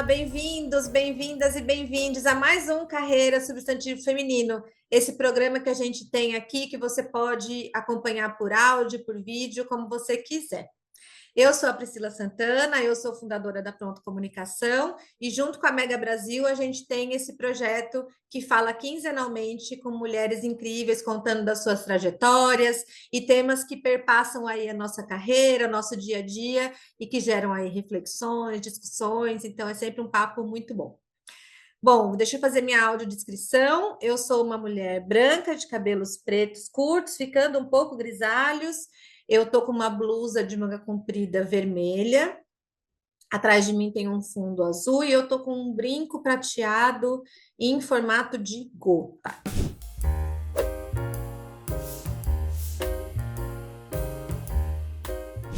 bem-vindos, bem-vindas e bem-vindos a mais um Carreira Substantivo Feminino. Esse programa que a gente tem aqui, que você pode acompanhar por áudio, por vídeo, como você quiser. Eu sou a Priscila Santana, eu sou fundadora da Pronto Comunicação e junto com a Mega Brasil a gente tem esse projeto que fala quinzenalmente com mulheres incríveis contando das suas trajetórias e temas que perpassam aí a nossa carreira, nosso dia a dia e que geram aí reflexões, discussões, então é sempre um papo muito bom. Bom, deixa eu fazer minha audiodescrição. Eu sou uma mulher branca, de cabelos pretos curtos, ficando um pouco grisalhos. Eu tô com uma blusa de manga comprida vermelha. Atrás de mim tem um fundo azul e eu tô com um brinco prateado em formato de gota.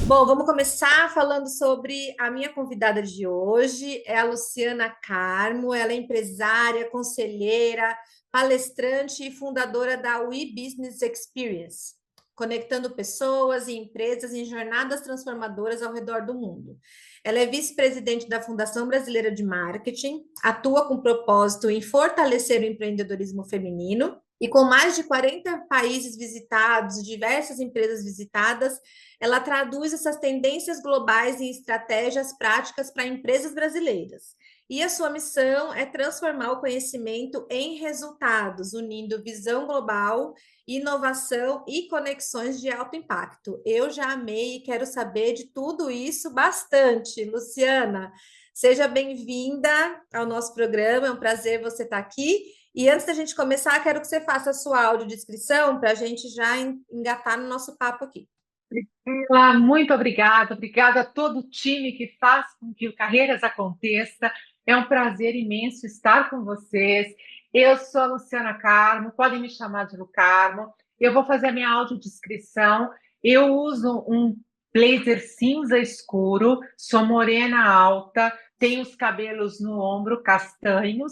Bom, vamos começar falando sobre a minha convidada de hoje, é a Luciana Carmo. Ela é empresária, conselheira, palestrante e fundadora da We Business Experience, conectando pessoas e empresas em jornadas transformadoras ao redor do mundo. Ela é vice-presidente da Fundação Brasileira de Marketing, atua com propósito em fortalecer o empreendedorismo feminino e com mais de 40 países visitados e diversas empresas visitadas, ela traduz essas tendências globais em estratégias práticas para empresas brasileiras. E a sua missão é transformar o conhecimento em resultados, unindo visão global, inovação e conexões de alto impacto. Eu já amei e quero saber de tudo isso bastante. Luciana, seja bem-vinda ao nosso programa, é um prazer você estar aqui. E antes da gente começar, quero que você faça a sua audiodescrição para a gente já engatar no nosso papo aqui. Priscila, muito obrigada. Obrigada a todo o time que faz com que o Carreiras aconteça. É um prazer imenso estar com vocês. Eu sou a Luciana Carmo, podem me chamar de Lu Carmo. Eu vou fazer a minha audiodescrição. Eu uso um blazer cinza escuro, sou morena alta, tenho os cabelos no ombro castanhos,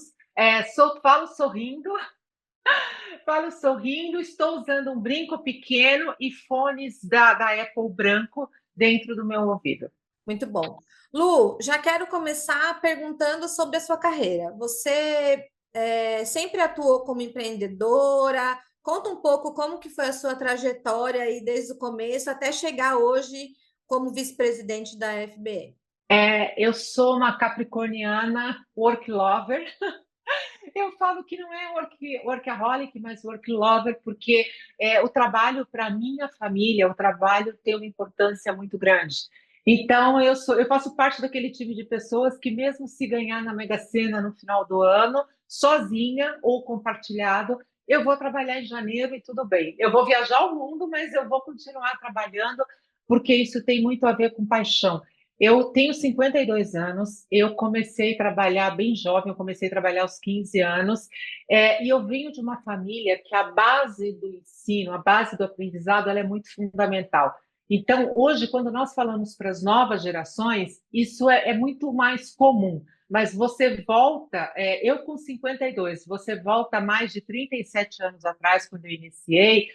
falo sorrindo. Falo sorrindo, estou usando um brinco pequeno e fones da Apple branco dentro do meu ouvido. Muito bom. Lu, já quero começar perguntando sobre a sua carreira. Você sempre atuou como empreendedora? Conta um pouco como que foi a sua trajetória aí desde o começo até chegar hoje como vice-presidente da FBE. Eu sou uma capricorniana work lover. Eu falo que não é workaholic, mas work lover, porque o trabalho para minha família, o trabalho tem uma importância muito grande. Então, eu faço parte daquele time de pessoas que, mesmo se ganhar na Mega Sena no final do ano, sozinha ou compartilhado, eu vou trabalhar em janeiro e tudo bem. Eu vou viajar o mundo, mas eu vou continuar trabalhando, porque isso tem muito a ver com paixão. Eu tenho 52 anos, eu comecei a trabalhar bem jovem, eu comecei a trabalhar aos 15 anos, e eu venho de uma família que a base do ensino, a base do aprendizado, ela é muito fundamental. Então, hoje, quando nós falamos para as novas gerações, isso é muito mais comum. Mas você volta, eu com 52, você volta mais de 37 anos atrás, quando eu iniciei,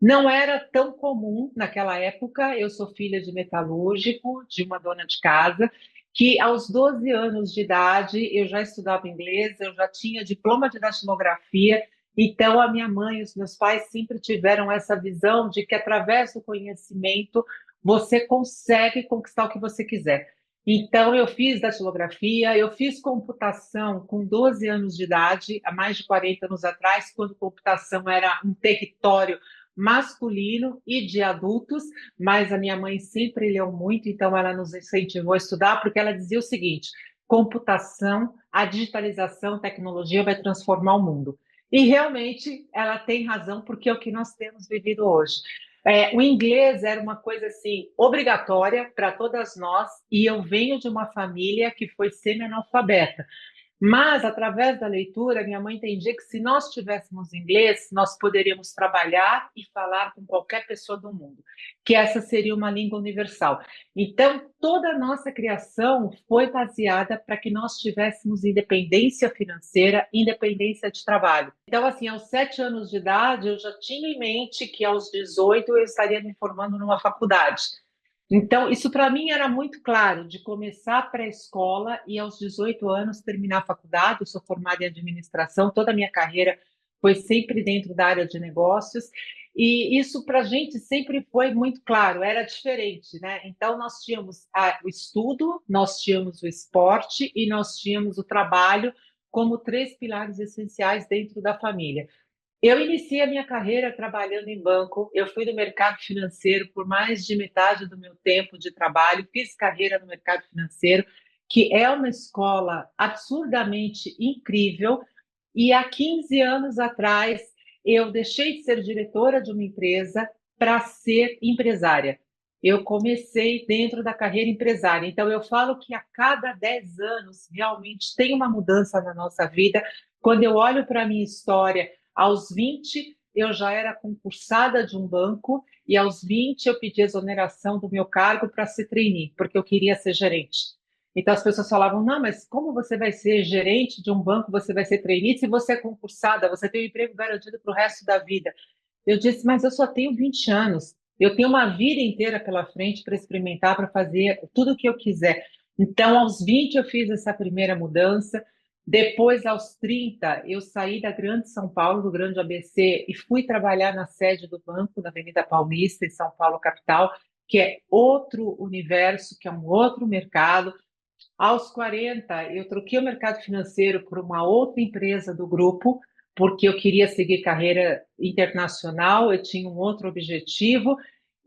não era tão comum naquela época. Eu sou filha de metalúrgico, de uma dona de casa, que aos 12 anos de idade eu já estudava inglês, eu já tinha diploma de datilografia. Então, a minha mãe e os meus pais sempre tiveram essa visão de que, através do conhecimento, você consegue conquistar o que você quiser. Então, eu fiz datilografia, eu fiz computação com 12 anos de idade, há mais de 40 anos atrás, quando computação era um território masculino e de adultos, mas a minha mãe sempre leu muito, então ela nos incentivou a estudar, porque ela dizia o seguinte: computação, a digitalização, a tecnologia vai transformar o mundo. E realmente ela tem razão, porque é o que nós temos vivido hoje. O inglês era uma coisa assim obrigatória para todas nós, e eu venho de uma família que foi semi-analfabeta. Mas, através da leitura, minha mãe entendia que, se nós tivéssemos inglês, nós poderíamos trabalhar e falar com qualquer pessoa do mundo, que essa seria uma língua universal. Então, toda a nossa criação foi baseada para que nós tivéssemos independência financeira, independência de trabalho. Então, assim, aos 7 anos de idade, eu já tinha em mente que aos 18 eu estaria me formando numa faculdade. Então, isso para mim era muito claro, de começar a pré-escola e aos 18 anos terminar a faculdade. Eu sou formada em administração, toda a minha carreira foi sempre dentro da área de negócios, e isso para a gente sempre foi muito claro, era diferente, né? Então, nós tínhamos o estudo, nós tínhamos o esporte e nós tínhamos o trabalho como três pilares essenciais dentro da família. Eu iniciei a minha carreira trabalhando em banco. Eu fui do mercado financeiro por mais de metade do meu tempo de trabalho. Fiz carreira no mercado financeiro, que é uma escola absurdamente incrível. E há 15 anos atrás, eu deixei de ser diretora de uma empresa para ser empresária. Eu comecei dentro da carreira empresária. Então, eu falo que a cada 10 anos realmente tem uma mudança na nossa vida. Quando eu olho para a minha história, aos 20, eu já era concursada de um banco e aos 20 eu pedi exoneração do meu cargo para ser trainee, porque eu queria ser gerente. Então as pessoas falavam: não, mas como você vai ser gerente de um banco, você vai ser trainee se você é concursada, você tem um emprego garantido para o resto da vida. Eu disse: mas eu só tenho 20 anos, eu tenho uma vida inteira pela frente para experimentar, para fazer tudo o que eu quiser. Então, aos 20 eu fiz essa primeira mudança. Depois, aos 30, eu saí da Grande São Paulo, do Grande ABC, e fui trabalhar na sede do banco, na Avenida Paulista, em São Paulo, capital, que é outro universo, que é um outro mercado. Aos 40, eu troquei o mercado financeiro por uma outra empresa do grupo, porque eu queria seguir carreira internacional, eu tinha um outro objetivo.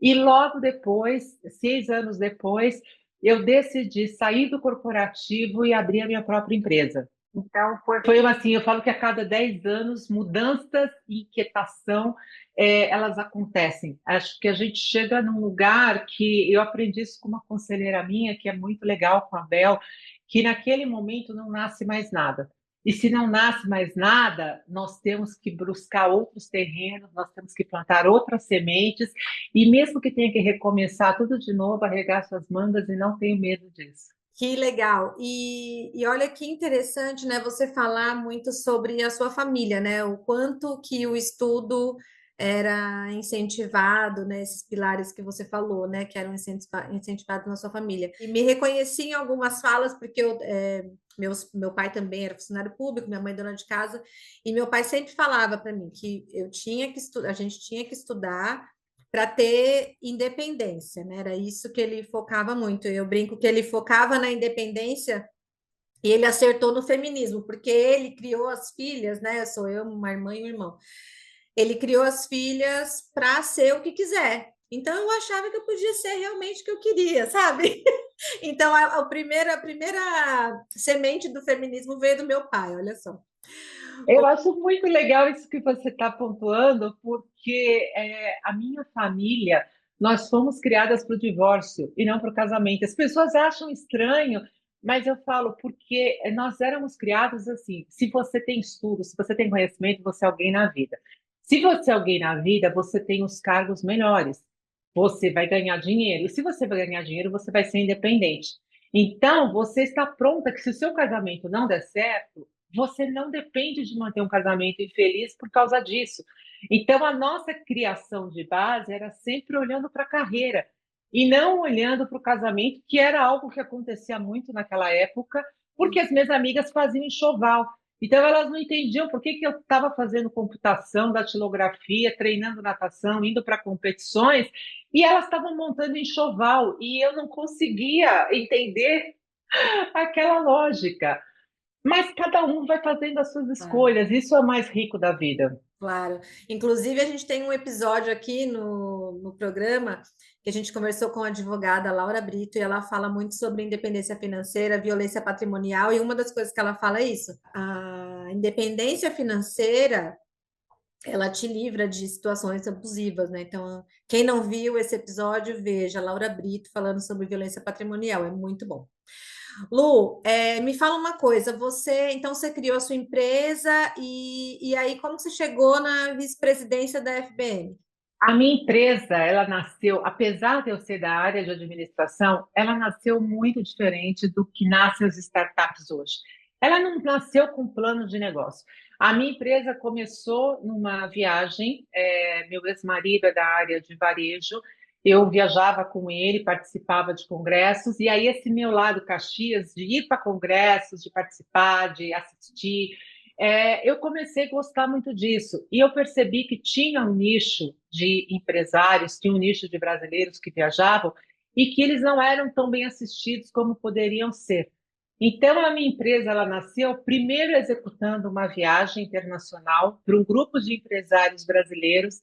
E logo depois, 6 anos depois, eu decidi sair do corporativo e abrir a minha própria empresa. Então, foi assim, eu falo que a cada 10 anos, mudanças e inquietação, elas acontecem. Acho que a gente chega num lugar que eu aprendi isso com uma conselheira minha, que é muito legal, com a Bel, que naquele momento não nasce mais nada. E se não nasce mais nada, nós temos que buscar outros terrenos, nós temos que plantar outras sementes, e mesmo que tenha que recomeçar tudo de novo, arregar suas mangas e não tenho medo disso. Que legal. E olha que interessante, né, você falar muito sobre a sua família, né? O quanto que o estudo era incentivado, né? Esses pilares que você falou, né? Que eram incentivados na sua família. E me reconheci em algumas falas, porque meu pai também era funcionário público, minha mãe dona de casa, e meu pai sempre falava para mim que eu tinha que estudar, a gente tinha que estudar para ter independência, né? Era isso que ele focava muito. Eu brinco que ele focava na independência e ele acertou no feminismo, porque ele criou as filhas, né? Sou eu, uma irmã e um irmão. Ele criou as filhas para ser o que quiser. Então eu achava que eu podia ser realmente o que eu queria, sabe? Então a primeira semente do feminismo veio do meu pai, olha só. Eu acho muito legal isso que você está pontuando, porque a minha família, nós fomos criadas para o divórcio e não para o casamento. As pessoas acham estranho, mas eu falo porque nós éramos criados assim: se você tem estudo, se você tem conhecimento, você é alguém na vida. Se você é alguém na vida, você tem os cargos melhores, você vai ganhar dinheiro. E se você vai ganhar dinheiro, você vai ser independente. Então, você está pronta que se o seu casamento não der certo, você não depende de manter um casamento infeliz por causa disso. Então, a nossa criação de base era sempre olhando para a carreira e não olhando para o casamento, que era algo que acontecia muito naquela época, porque as minhas amigas faziam enxoval. Então, elas não entendiam por que que eu estava fazendo computação, datilografia, treinando natação, indo para competições, e elas estavam montando enxoval, e eu não conseguia entender aquela lógica. Mas cada um vai fazendo as suas Claro. escolhas, isso é o mais rico da vida. Claro. Inclusive, a gente tem um episódio aqui no programa que a gente conversou com a advogada Laura Brito e ela fala muito sobre independência financeira, violência patrimonial, e uma das coisas que ela fala é isso: a independência financeira ela te livra de situações abusivas, né? Então, quem não viu esse episódio, veja Laura Brito falando sobre violência patrimonial, é muito bom. Lu, me fala uma coisa, então você criou a sua empresa e aí como você chegou na vice-presidência da FBN? A minha empresa, ela nasceu, apesar de eu ser da área de administração, ela nasceu muito diferente do que nascem as startups hoje. Ela não nasceu com plano de negócio. A minha empresa começou numa viagem, meu ex-marido é da área de varejo, eu viajava com ele, participava de congressos, e aí esse meu lado Caxias, de ir para congressos, de participar, de assistir, eu comecei a gostar muito disso. E eu percebi que tinha um nicho de empresários, tinha um nicho de brasileiros que viajavam, e que eles não eram tão bem assistidos como poderiam ser. Então, a minha empresa ela nasceu primeiro executando uma viagem internacional para um grupo de empresários brasileiros,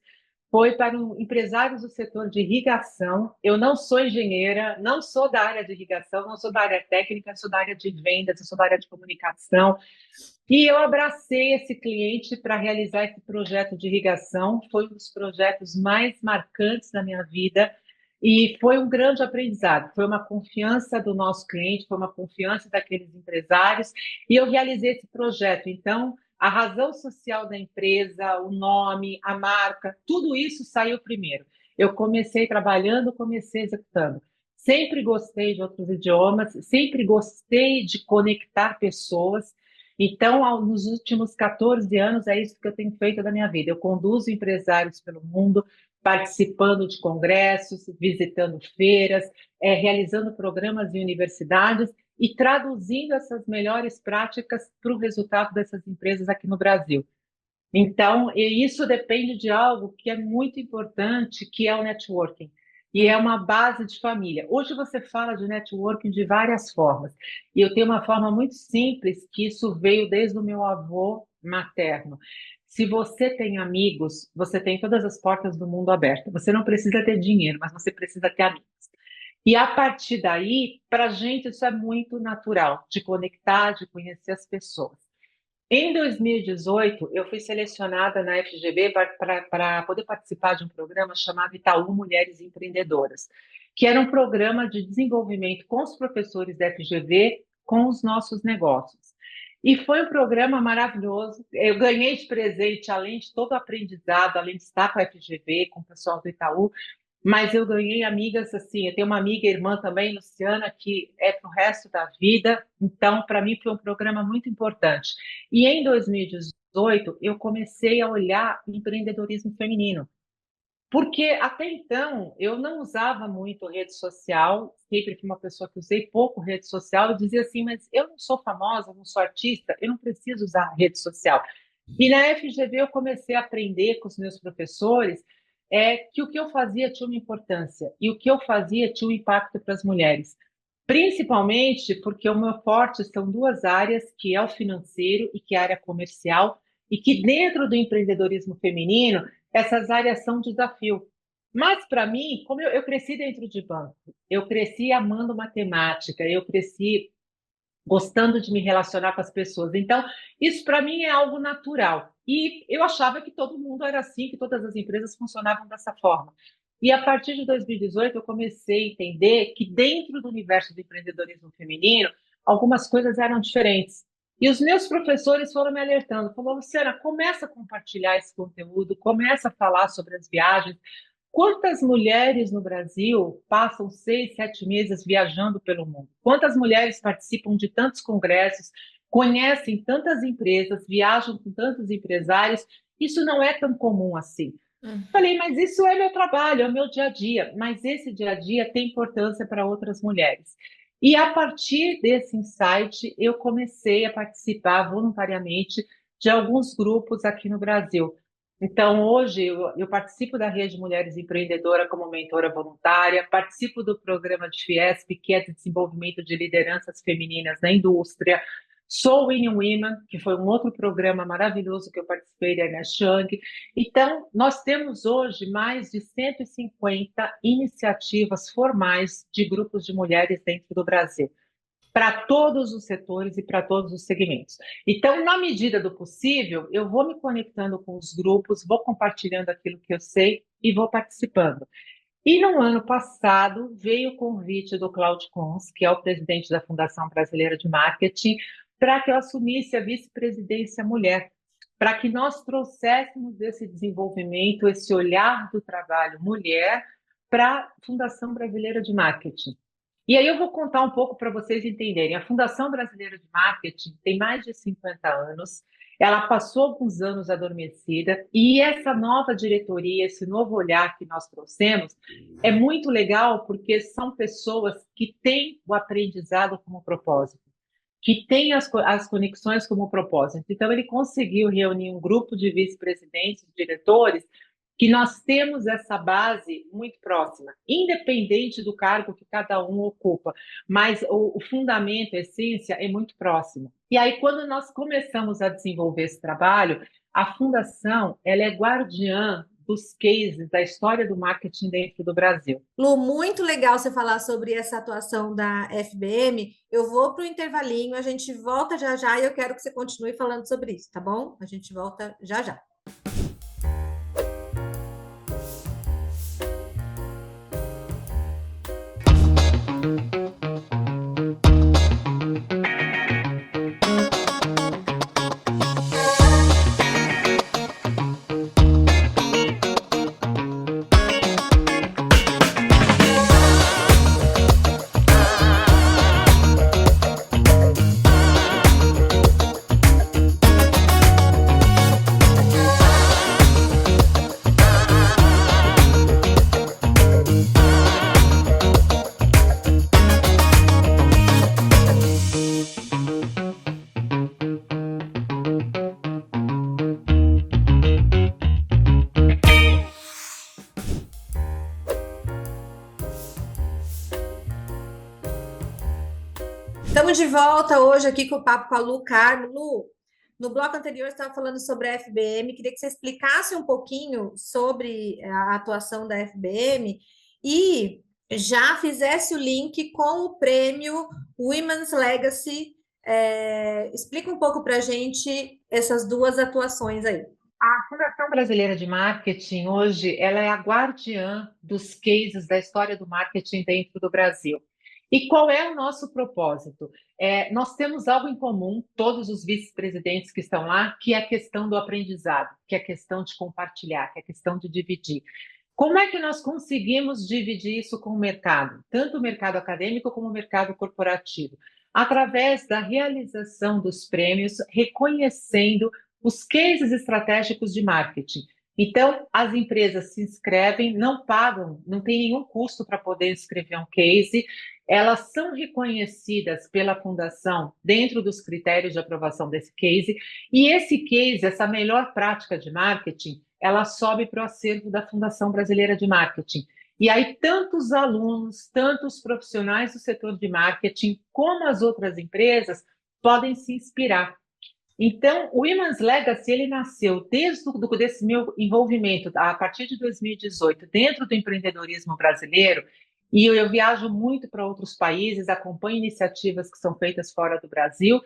foi para empresários do setor de irrigação. Eu não sou engenheira, não sou da área de irrigação, não sou da área técnica, sou da área de vendas, eu sou da área de comunicação. E eu abracei esse cliente para realizar esse projeto de irrigação. Foi um dos projetos mais marcantes da minha vida e foi um grande aprendizado. Foi uma confiança do nosso cliente, foi uma confiança daqueles empresários e eu realizei esse projeto. Então, a razão social da empresa, o nome, a marca, tudo isso saiu primeiro. Eu comecei trabalhando, comecei executando. Sempre gostei de outros idiomas, sempre gostei de conectar pessoas. Então, nos últimos 14 anos, é isso que eu tenho feito da minha vida. Eu conduzo empresários pelo mundo, participando de congressos, visitando feiras, realizando programas em universidades e traduzindo essas melhores práticas para o resultado dessas empresas aqui no Brasil. Então, e isso depende de algo que é muito importante, que é o networking. E é uma base de família. Hoje você fala de networking de várias formas. E eu tenho uma forma muito simples, que isso veio desde o meu avô materno. Se você tem amigos, você tem todas as portas do mundo abertas. Você não precisa ter dinheiro, mas você precisa ter amigos. E a partir daí, para a gente, isso é muito natural, de conectar, de conhecer as pessoas. Em 2018, eu fui selecionada na FGV para poder participar de um programa chamado Itaú Mulheres Empreendedoras, que era um programa de desenvolvimento com os professores da FGV, com os nossos negócios. E foi um programa maravilhoso. Eu ganhei de presente, além de todo o aprendizado, além de estar com a FGV, com o pessoal do Itaú, mas eu ganhei amigas assim. Eu tenho uma amiga irmã também, Luciana, que é para o resto da vida. Então, para mim, foi um programa muito importante. E em 2018, eu comecei a olhar o empreendedorismo feminino. Porque até então eu não usava muito rede social, sempre fui uma pessoa que usei pouco rede social, eu dizia assim, mas eu não sou famosa, não sou artista, eu não preciso usar rede social. E na FGV eu comecei a aprender com os meus professores que o que eu fazia tinha uma importância e o que eu fazia tinha um impacto para as mulheres. Principalmente porque o meu forte são duas áreas, que é o financeiro e que é a área comercial, e que dentro do empreendedorismo feminino essas áreas são um desafio. Mas, para mim, como eu cresci dentro de banco, eu cresci amando matemática, eu cresci gostando de me relacionar com as pessoas. Então, isso para mim é algo natural. E eu achava que todo mundo era assim, que todas as empresas funcionavam dessa forma. E a partir de 2018, eu comecei a entender que dentro do universo do empreendedorismo feminino, algumas coisas eram diferentes. E os meus professores foram me alertando, falou, Luciana, começa a compartilhar esse conteúdo, começa a falar sobre as viagens. Quantas mulheres no Brasil passam 6, 7 meses viajando pelo mundo? Quantas mulheres participam de tantos congressos, conhecem tantas empresas, viajam com tantos empresários? Isso não é tão comum assim. Falei, mas isso é meu trabalho, é o meu dia a dia. Mas esse dia a dia tem importância para outras mulheres. E a partir desse insight, eu comecei a participar voluntariamente de alguns grupos aqui no Brasil. Então, hoje, eu participo da Rede Mulheres Empreendedora como mentora voluntária, participo do programa de Fiesp, que é de desenvolvimento de lideranças femininas na indústria, sou Winning Women, que foi um outro programa maravilhoso que eu participei da Ana Chang. Então, nós temos hoje mais de 150 iniciativas formais de grupos de mulheres dentro do Brasil, para todos os setores e para todos os segmentos. Então, na medida do possível, eu vou me conectando com os grupos, vou compartilhando aquilo que eu sei e vou participando. E no ano passado veio o convite do Claudio Cons, que é o presidente da Fundação Brasileira de Marketing, para que eu assumisse a vice-presidência mulher, para que nós trouxéssemos esse desenvolvimento, esse olhar do trabalho mulher para a Fundação Brasileira de Marketing. E aí eu vou contar um pouco para vocês entenderem. A Fundação Brasileira de Marketing tem mais de 50 anos, ela passou alguns anos adormecida, e essa nova diretoria, esse novo olhar que nós trouxemos, é muito legal porque são pessoas que têm o aprendizado como propósito, que têm as conexões como propósito. Então, ele conseguiu reunir um grupo de vice-presidentes, diretores, que nós temos essa base muito próxima, independente do cargo que cada um ocupa, mas o fundamento, a essência é muito próximo. E aí, quando nós começamos a desenvolver esse trabalho, a Fundação ela é guardiã dos cases da história do marketing dentro do Brasil. Lu, muito legal você falar sobre essa atuação da FBM. Eu vou para o intervalinho, a gente volta já já e eu quero que você continue falando sobre isso, tá bom? A gente volta já já. Estamos de volta hoje aqui com o papo com a Lu Carmo. Lu, no bloco anterior você estava falando sobre a FBM, queria que você explicasse um pouquinho sobre a atuação da FBM e já fizesse o link com o prêmio Women's Legacy. Explica um pouco para a gente essas duas atuações aí. A Fundação Brasileira de Marketing, hoje, ela é a guardiã dos cases da história do marketing dentro do Brasil. E qual é o nosso propósito? Nós temos algo em comum, todos os vice-presidentes que estão lá, que é a questão do aprendizado, que é a questão de compartilhar, que é a questão de dividir. Como é que nós conseguimos dividir isso com o mercado, tanto o mercado acadêmico como o mercado corporativo? Através da realização dos prêmios, reconhecendo os cases estratégicos de marketing. Então, as empresas se inscrevem, não pagam, não tem nenhum custo para poder inscrever um case, elas são reconhecidas pela fundação dentro dos critérios de aprovação desse case, e esse case, essa melhor prática de marketing, ela sobe para o acervo da Fundação Brasileira de Marketing. E aí, tantos alunos, tantos profissionais do setor de marketing, como as outras empresas, podem se inspirar. Então, o Women's Legacy, ele nasceu desde desse meu envolvimento, a partir de 2018, dentro do empreendedorismo brasileiro, e eu viajo muito para outros países, acompanho iniciativas que são feitas fora do Brasil.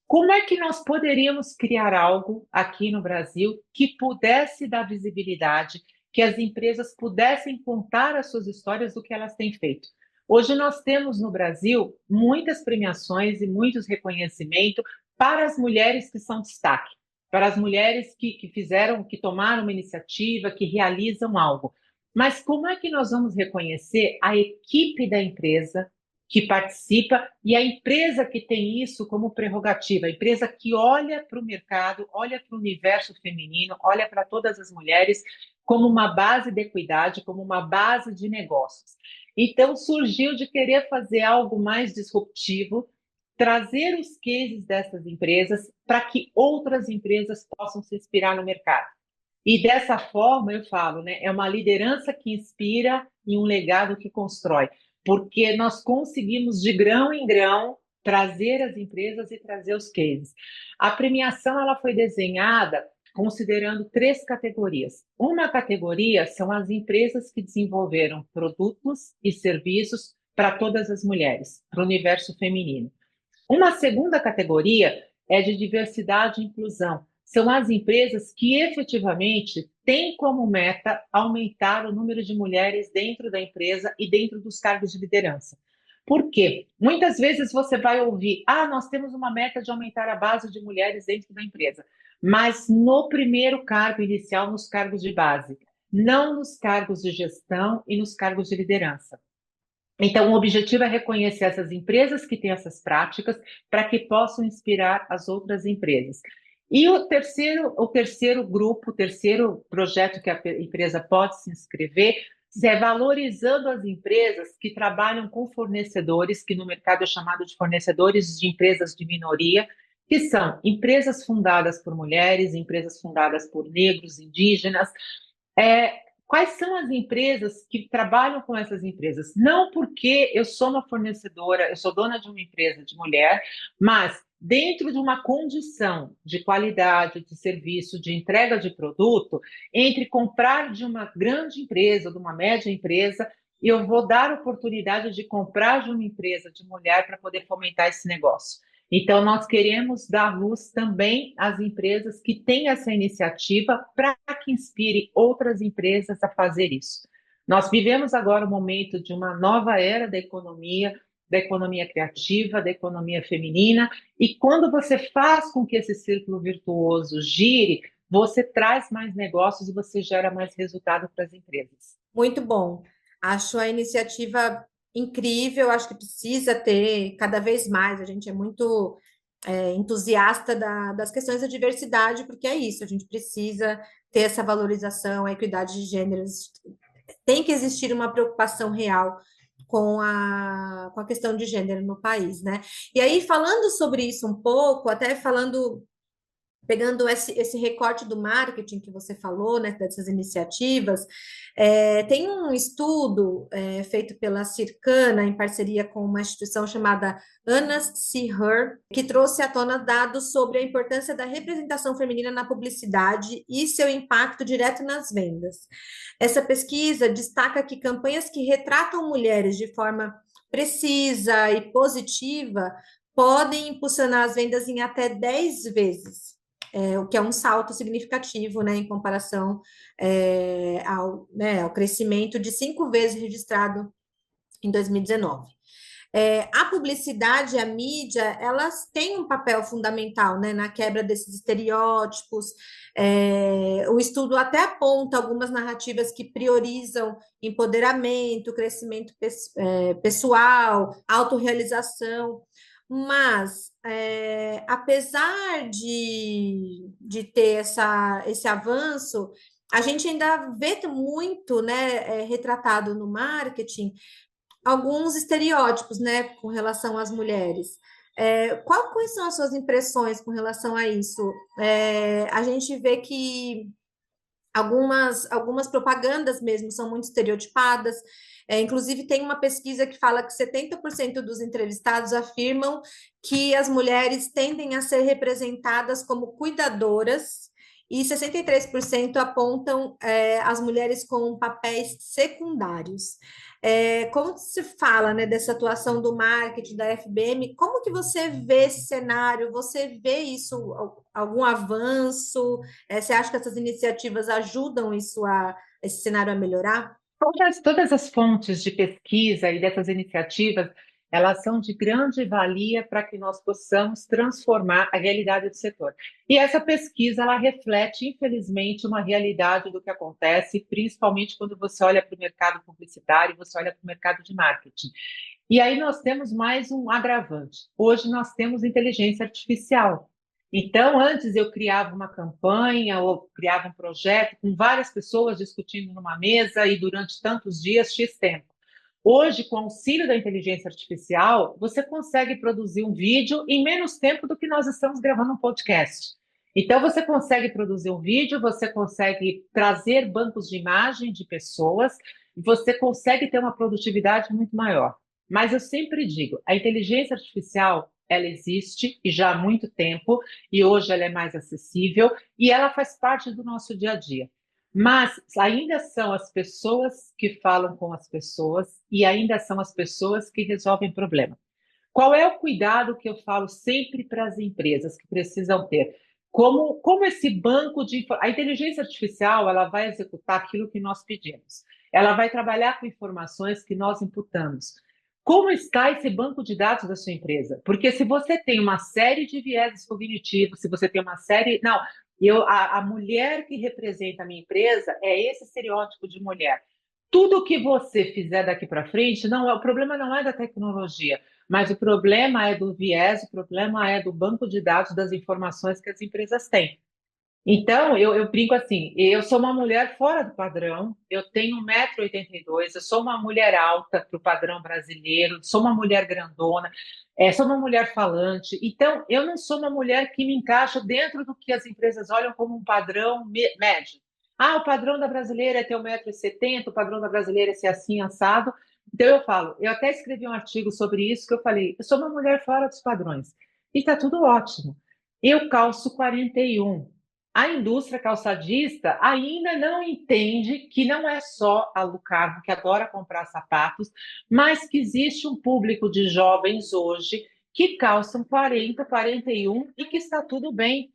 Como é que nós poderíamos criar algo aqui no Brasil que pudesse dar visibilidade, que as empresas pudessem contar as suas histórias do que elas têm feito? Hoje nós temos no Brasil muitas premiações e muitos reconhecimentos para as mulheres que são destaque, para as mulheres que fizeram, que tomaram uma iniciativa, que realizam algo. Mas como é que nós vamos reconhecer a equipe da empresa que participa e a empresa que tem isso como prerrogativa, a empresa que olha para o mercado, olha para o universo feminino, olha para todas as mulheres como uma base de equidade, como uma base de negócios. Então, surgiu de querer fazer algo mais disruptivo, trazer os cases dessas empresas para que outras empresas possam se inspirar no mercado. E dessa forma, eu falo, né, é uma liderança que inspira e um legado que constrói, porque nós conseguimos, de grão em grão, trazer as empresas e trazer os cases. A premiação ela foi desenhada considerando 3 categorias. Uma categoria são as empresas que desenvolveram produtos e serviços para todas as mulheres, para o universo feminino. Uma segunda categoria é de diversidade e inclusão. São as empresas que efetivamente têm como meta aumentar o número de mulheres dentro da empresa e dentro dos cargos de liderança. Por quê? Muitas vezes você vai ouvir, nós temos uma meta de aumentar a base de mulheres dentro da empresa, mas no primeiro cargo inicial, nos cargos de base, não nos cargos de gestão e nos cargos de liderança. Então, o objetivo é reconhecer essas empresas que têm essas práticas para que possam inspirar as outras empresas. E o terceiro grupo, o terceiro projeto que a empresa pode se inscrever é valorizando as empresas que trabalham com fornecedores, que no mercado é chamado de fornecedores de empresas de minoria, que são empresas fundadas por mulheres, empresas fundadas por negros, indígenas, é, quais são as empresas que trabalham com essas empresas? Não porque eu sou uma fornecedora, eu sou dona de uma empresa de mulher, mas dentro de uma condição de qualidade, de serviço, de entrega de produto, entre comprar de uma grande empresa, de uma média empresa, eu vou dar oportunidade de comprar de uma empresa de mulher para poder fomentar esse negócio. Então, nós queremos dar luz também às empresas que têm essa iniciativa para que inspire outras empresas a fazer isso. Nós vivemos agora um momento de uma nova era da economia criativa, da economia feminina, e quando você faz com que esse círculo virtuoso gire, você traz mais negócios e você gera mais resultado para as empresas. Muito bom. Acho a iniciativa incrível, acho que precisa ter cada vez mais. A gente é muito entusiasta das questões da diversidade, porque é isso, a gente precisa ter essa valorização, a equidade de gêneros. Tem que existir uma preocupação real com a questão de gênero no país, né? E aí, falando sobre isso um pouco, até falando pegando esse recorte do marketing que você falou, né, dessas iniciativas, tem um estudo feito pela Circana, em parceria com uma instituição chamada Anna See Her, que trouxe à tona dados sobre a importância da representação feminina na publicidade e seu impacto direto nas vendas. Essa pesquisa destaca que campanhas que retratam mulheres de forma precisa e positiva podem impulsionar as vendas em até 10 vezes, o que é um salto significativo, né, em comparação ao crescimento de 5 vezes registrado em 2019. A publicidade e a mídia, elas têm um papel fundamental, né, na quebra desses estereótipos. O estudo até aponta algumas narrativas que priorizam empoderamento, crescimento pessoal, autorrealização, mas apesar de ter esse avanço, a gente ainda vê muito, né, retratado no marketing alguns estereótipos, né, com relação às mulheres. Quais são as suas impressões com relação a isso? A gente vê que algumas propagandas mesmo são muito estereotipadas. Inclusive, tem uma pesquisa que fala que 70% dos entrevistados afirmam que as mulheres tendem a ser representadas como cuidadoras, e 63% apontam as mulheres com papéis secundários. Como se fala, né, dessa atuação do marketing da FBM, como que você vê esse cenário? Você vê isso, algum avanço? Você acha que essas iniciativas ajudam esse cenário a melhorar? Todas as fontes de pesquisa e dessas iniciativas, elas são de grande valia para que nós possamos transformar a realidade do setor. E essa pesquisa, ela reflete, infelizmente, uma realidade do que acontece, principalmente quando você olha para o mercado publicitário, você olha para o mercado de marketing. E aí nós temos mais um agravante. Hoje nós temos inteligência artificial. Então, antes eu criava uma campanha ou criava um projeto com várias pessoas discutindo numa mesa e durante tantos dias, X tempo. Hoje, com o auxílio da inteligência artificial, você consegue produzir um vídeo em menos tempo do que nós estamos gravando um podcast. Então, você consegue produzir um vídeo, você consegue trazer bancos de imagem de pessoas, você consegue ter uma produtividade muito maior. Mas eu sempre digo, a inteligência artificial, ela existe e já há muito tempo, e hoje ela é mais acessível e ela faz parte do nosso dia a dia. Mas ainda são as pessoas que falam com as pessoas e ainda são as pessoas que resolvem problema. Qual é o cuidado que eu falo sempre para as empresas que precisam ter? Como esse banco de... A inteligência artificial, ela vai executar aquilo que nós pedimos. Ela vai trabalhar com informações que nós imputamos. Como está esse banco de dados da sua empresa? Porque se você tem uma série de vieses cognitivos, se você tem uma série... Não, a mulher que representa a minha empresa é esse estereótipo de mulher. tudo que você fizer daqui para frente, o problema não é da tecnologia, mas o problema é do viés, o problema é do banco de dados das informações que as empresas têm. Então, eu brinco assim, eu sou uma mulher fora do padrão, eu tenho 1,82 m, eu sou uma mulher alta para o padrão brasileiro, sou uma mulher grandona, sou uma mulher falante. Então, eu não sou uma mulher que me encaixa dentro do que as empresas olham como um padrão médio. Ah, o padrão da brasileira é ter 1,70 m, o padrão da brasileira é ser assim, assado. Então, eu falo, eu até escrevi um artigo sobre isso, que eu falei, eu sou uma mulher fora dos padrões. E está tudo ótimo. Eu calço 41. A indústria calçadista ainda não entende que não é só a Lucarmo que adora comprar sapatos, mas que existe um público de jovens hoje que calçam 40, 41 e que está tudo bem.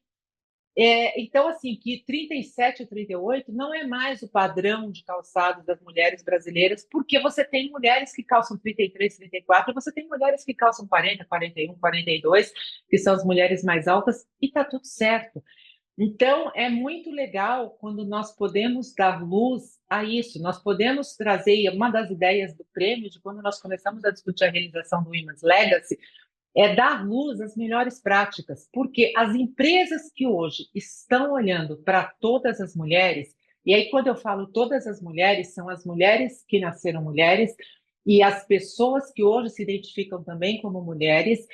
Então, assim, que 37 ou 38 não é mais o padrão de calçados das mulheres brasileiras, porque você tem mulheres que calçam 33, 34, e você tem mulheres que calçam 40, 41, 42, que são as mulheres mais altas, e está tudo certo. Então, é muito legal quando nós podemos dar luz a isso. Nós podemos trazer, uma das ideias do prêmio, de quando nós começamos a discutir a realização do Women's Legacy, é dar luz às melhores práticas, porque as empresas que hoje estão olhando para todas as mulheres, e aí quando eu falo todas as mulheres, são as mulheres que nasceram mulheres e as pessoas que hoje se identificam também como mulheres,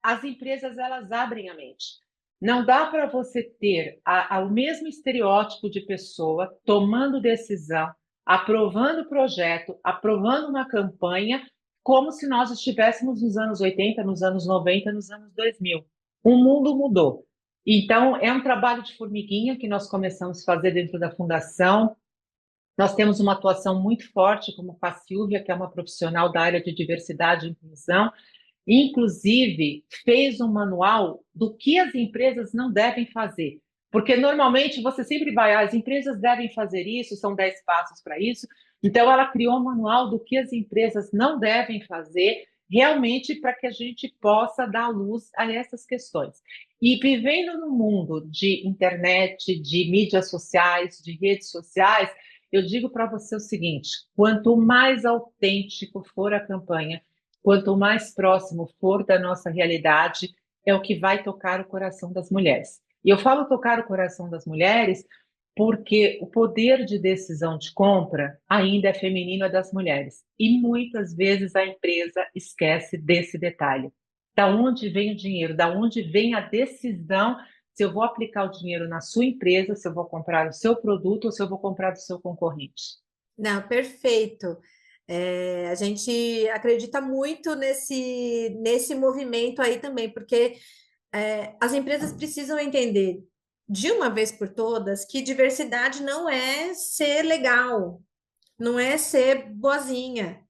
as empresas elas abrem a mente. Não dá para você ter o mesmo estereótipo de pessoa tomando decisão, aprovando projeto, aprovando uma campanha, como se nós estivéssemos nos anos 80, nos anos 90, nos anos 2000. O mundo mudou. Então, é um trabalho de formiguinha que nós começamos a fazer dentro da Fundação. Nós temos uma atuação muito forte, como com a Silvia, que é uma profissional da área de diversidade e inclusão, inclusive fez um manual do que as empresas não devem fazer. Porque normalmente você sempre vai, as empresas devem fazer isso, são 10 passos para isso. Então ela criou um manual do que as empresas não devem fazer, realmente para que a gente possa dar luz a essas questões. E vivendo no mundo de internet, de mídias sociais, de redes sociais, eu digo para você o seguinte, quanto mais autêntico for a campanha, quanto mais próximo for da nossa realidade, é o que vai tocar o coração das mulheres. E eu falo tocar o coração das mulheres porque o poder de decisão de compra ainda é feminino, é das mulheres. E muitas vezes a empresa esquece desse detalhe. Da onde vem o dinheiro? Da onde vem a decisão se eu vou aplicar o dinheiro na sua empresa, se eu vou comprar o seu produto ou se eu vou comprar do seu concorrente? Não, perfeito. A gente acredita muito nesse movimento aí também, porque as empresas precisam entender de uma vez por todas que diversidade não é ser legal, não é ser boazinha,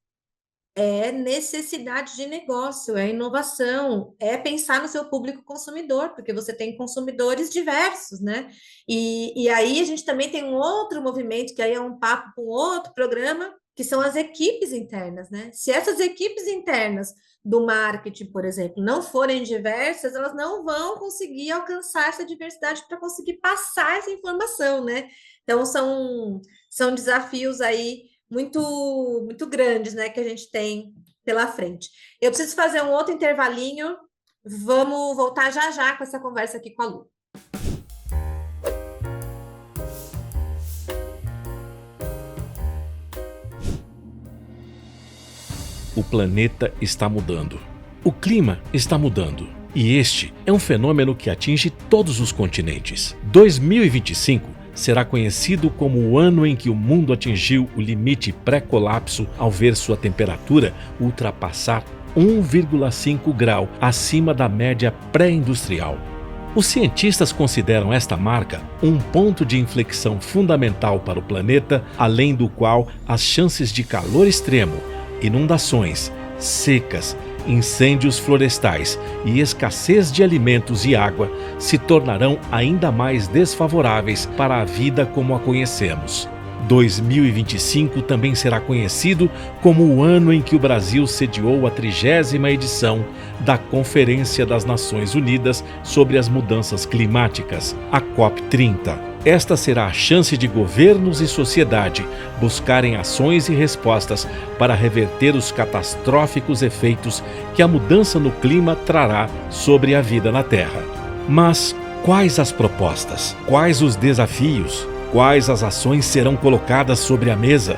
é necessidade de negócio, é inovação, é pensar no seu público consumidor, porque você tem consumidores diversos, né? E aí a gente também tem um outro movimento, que aí é um papo com outro programa, que são as equipes internas, né? Se essas equipes internas do marketing, por exemplo, não forem diversas, elas não vão conseguir alcançar essa diversidade para conseguir passar essa informação, né? Então, são desafios aí muito grandes, né, que a gente tem pela frente. Eu preciso fazer um outro intervalinho. Vamos voltar já já com essa conversa aqui com a Lu. O planeta está mudando. O clima está mudando. E este é um fenômeno que atinge todos os continentes. 2025 será conhecido como o ano em que o mundo atingiu o limite pré-colapso ao ver sua temperatura ultrapassar 1,5 grau acima da média pré-industrial. Os cientistas consideram esta marca um ponto de inflexão fundamental para o planeta, além do qual as chances de calor extremo, inundações, secas, incêndios florestais e escassez de alimentos e água se tornarão ainda mais desfavoráveis para a vida como a conhecemos. 2025 também será conhecido como o ano em que o Brasil sediou a 30ª edição da Conferência das Nações Unidas sobre as Mudanças Climáticas, a COP30. Esta será a chance de governos e sociedade buscarem ações e respostas para reverter os catastróficos efeitos que a mudança no clima trará sobre a vida na Terra. Mas quais as propostas? Quais os desafios? Quais as ações serão colocadas sobre a mesa?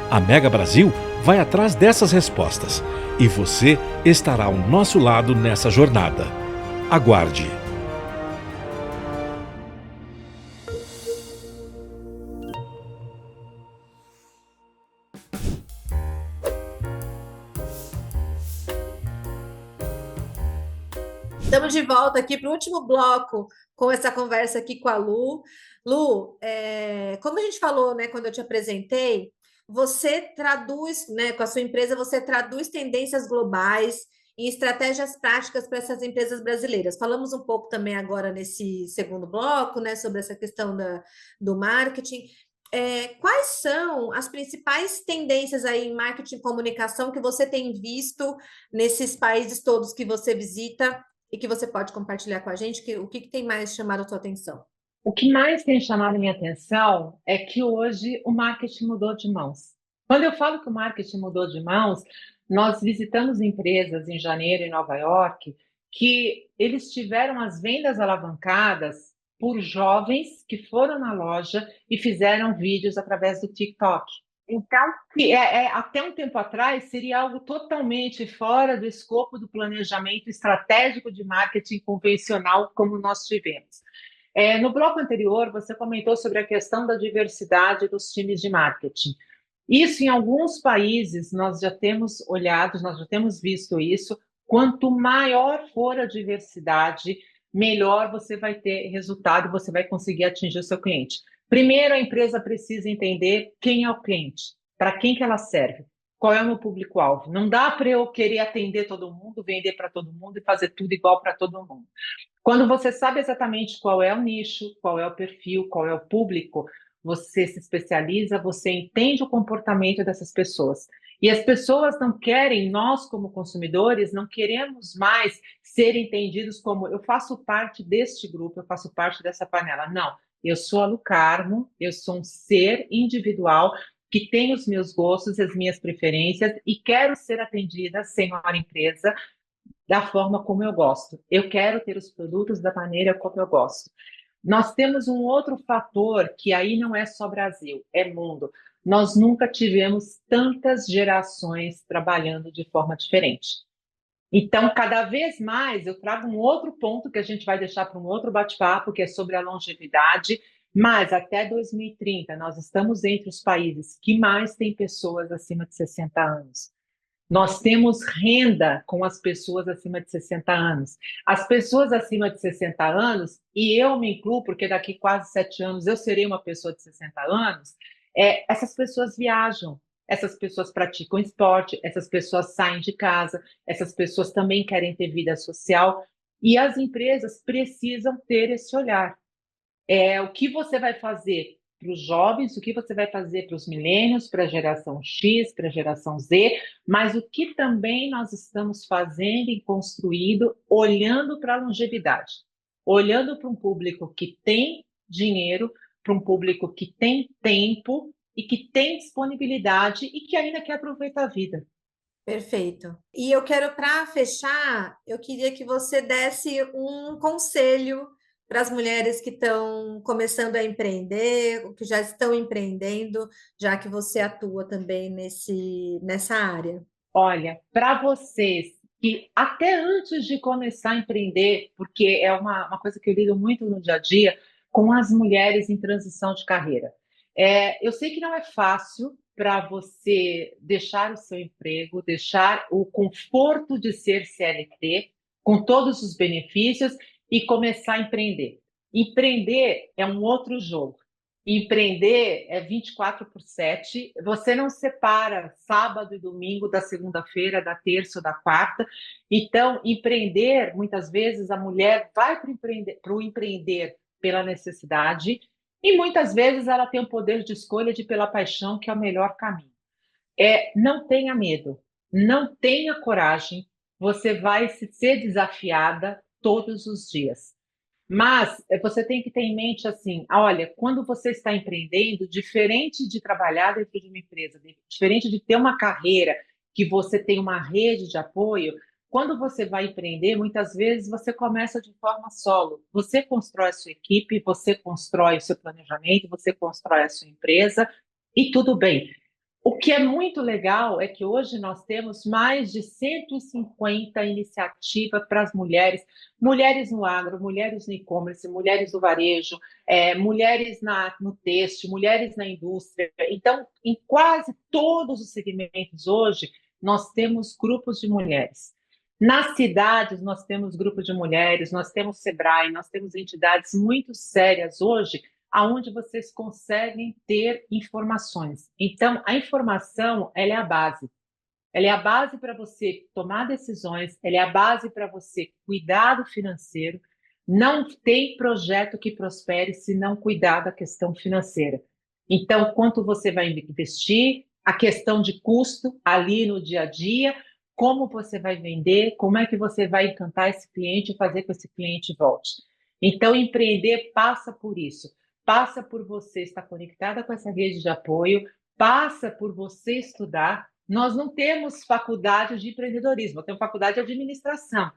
A Mega Brasil vai atrás dessas respostas e você estará ao nosso lado nessa jornada. Aguarde! Estamos de volta aqui para o último bloco com essa conversa aqui com a Lu. Lu, como a gente falou, né, quando eu te apresentei, você traduz, né, com a sua empresa, você traduz tendências globais em estratégias práticas para essas empresas brasileiras. Falamos um pouco também agora nesse segundo bloco, né, sobre essa questão do marketing. Quais são as principais tendências aí em marketing e comunicação que você tem visto nesses países todos que você visita e que você pode compartilhar com a gente? O que tem mais chamado a sua atenção? O que mais tem chamado a minha atenção é que hoje o marketing mudou de mãos. Quando eu falo que o marketing mudou de mãos, nós visitamos empresas em janeiro em Nova York que eles tiveram as vendas alavancadas por jovens que foram na loja e fizeram vídeos através do TikTok. Então, até um tempo atrás, seria algo totalmente fora do escopo do planejamento estratégico de marketing convencional como nós tivemos. No bloco anterior, você comentou sobre a questão da diversidade dos times de marketing. Isso, em alguns países, nós já temos olhado, nós já temos visto isso. Quanto maior for a diversidade, melhor você vai ter resultado, você vai conseguir atingir o seu cliente. Primeiro, a empresa precisa entender quem é o cliente, para quem que ela serve, qual é o meu público-alvo. Não dá para eu querer atender todo mundo, vender para todo mundo e fazer tudo igual para todo mundo. Quando você sabe exatamente qual é o nicho, qual é o perfil, qual é o público, você se especializa, você entende o comportamento dessas pessoas. E as pessoas não querem, nós como consumidores, não queremos mais ser entendidos como eu faço parte deste grupo, eu faço parte dessa panela. Não, eu sou a Lu Carmo, eu sou um ser individual que tem os meus gostos, as minhas preferências e quero ser atendida, senhora empresa, da forma como eu gosto. Eu quero ter os produtos da maneira como eu gosto. Nós temos um outro fator que aí não é só Brasil, é mundo. Nós nunca tivemos tantas gerações trabalhando de forma diferente. Então, cada vez mais, eu trago um outro ponto que a gente vai deixar para um outro bate-papo, que é sobre a longevidade, mas até 2030, nós estamos entre os países que mais têm pessoas acima de 60 anos. Nós temos renda com as pessoas acima de 60 anos. As pessoas acima de 60 anos, e eu me incluo, porque daqui quase 7 anos eu serei uma pessoa de 60 anos, essas pessoas viajam, essas pessoas praticam esporte, essas pessoas saem de casa, essas pessoas também querem ter vida social, e as empresas precisam ter esse olhar. O que você vai fazer para os jovens, o que você vai fazer para os milênios, para a geração X, para a geração Z, mas o que também nós estamos fazendo e construindo, olhando para a longevidade, olhando para um público que tem dinheiro, para um público que tem tempo e que tem disponibilidade e que ainda quer aproveitar a vida. Perfeito. E eu quero, para fechar, eu queria que você desse um conselho para as mulheres que estão começando a empreender, que já estão empreendendo, já que você atua também nessa área. Olha, para vocês que até antes de começar a empreender, porque é uma coisa que eu lido muito no dia a dia, com as mulheres em transição de carreira. Eu sei que não é fácil para você deixar o seu emprego, deixar o conforto de ser CLT, com todos os benefícios, e começar a empreender. Empreender é um outro jogo. Empreender é 24/7. Você não separa sábado e domingo da segunda-feira, da terça ou da quarta. Então, empreender, muitas vezes, a mulher vai para o empreender pela necessidade, E muitas vezes ela tem o poder de escolha de ir pela paixão, que é o melhor caminho. Não tenha medo, não tenha coragem, você vai ser desafiada todos os dias. Mas você tem que ter em mente assim, olha, quando você está empreendendo, diferente de trabalhar dentro de uma empresa, diferente de ter uma carreira, que você tem uma rede de apoio, quando você vai empreender, muitas vezes você começa de forma solo. Você constrói a sua equipe, você constrói o seu planejamento, você constrói a sua empresa e tudo bem. O que é muito legal é que hoje nós temos mais de 150 iniciativas para as mulheres, mulheres no agro, mulheres no e-commerce, mulheres no varejo, mulheres no têxtil, mulheres na indústria. Então, em quase todos os segmentos hoje, nós temos grupos de mulheres. Nas cidades, nós temos grupos de mulheres, nós temos Sebrae, nós temos entidades muito sérias hoje aonde vocês conseguem ter informações. Então, a informação, ela é a base. Ela é a base para você tomar decisões, ela é a base para você cuidar do financeiro. Não tem projeto que prospere se não cuidar da questão financeira. Então, quanto você vai investir, a questão de custo ali no dia a dia, como você vai vender, como é que você vai encantar esse cliente e fazer com que esse cliente volte. Então, empreender passa por isso. Passa por você estar conectada com essa rede de apoio, passa por você estudar. Nós não temos faculdade de empreendedorismo, temos faculdade de administração.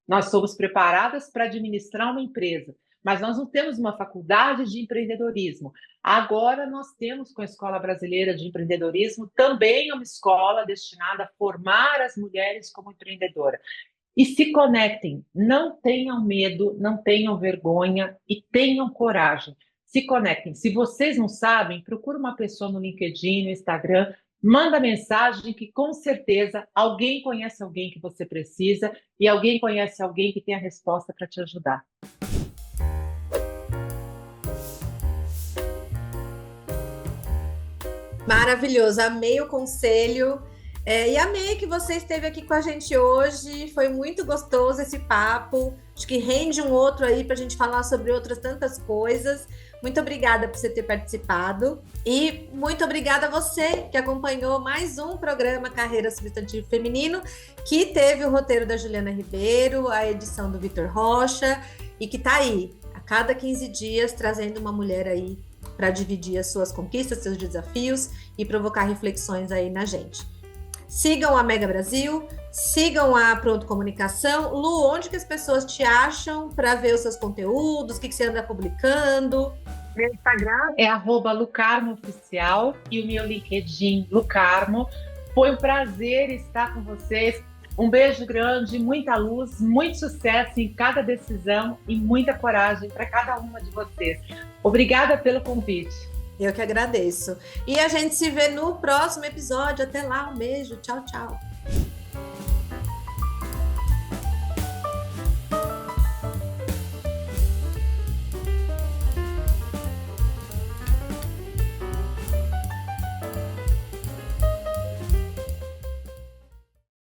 Nós somos preparadas para administrar uma empresa, mas nós não temos uma faculdade de empreendedorismo. Agora nós temos, com a Escola Brasileira de Empreendedorismo, também uma escola destinada a formar as mulheres como empreendedora. E se conectem, não tenham medo, não tenham vergonha e tenham coragem. Se conectem. Se vocês não sabem, procure uma pessoa no LinkedIn, no Instagram, manda mensagem que com certeza alguém conhece alguém que você precisa e alguém conhece alguém que tem a resposta para te ajudar. Maravilhoso, amei o conselho. E amei que você esteve aqui com a gente hoje. Foi muito gostoso esse papo. Acho que rende um outro aí para a gente falar sobre outras tantas coisas. Muito obrigada por você ter participado. E muito obrigada a você que acompanhou mais um programa Carreira Substantivo Feminino, que teve o roteiro da Juliana Ribeiro, a edição do Vitor Rocha, e que está aí, a cada 15 dias, trazendo uma mulher aí para dividir as suas conquistas, seus desafios e provocar reflexões aí na gente. Sigam a Mega Brasil, sigam a Pronto Comunicação. Lu, onde que as pessoas te acham para ver os seus conteúdos, o que você anda publicando? Meu Instagram é @lucarmooficial e o meu LinkedIn, Lucarmo. Foi um prazer estar com vocês. Um beijo grande, muita luz, muito sucesso em cada decisão e muita coragem para cada uma de vocês. Obrigada pelo convite. Eu que agradeço. E a gente se vê no próximo episódio. Até lá, um beijo. Tchau, tchau.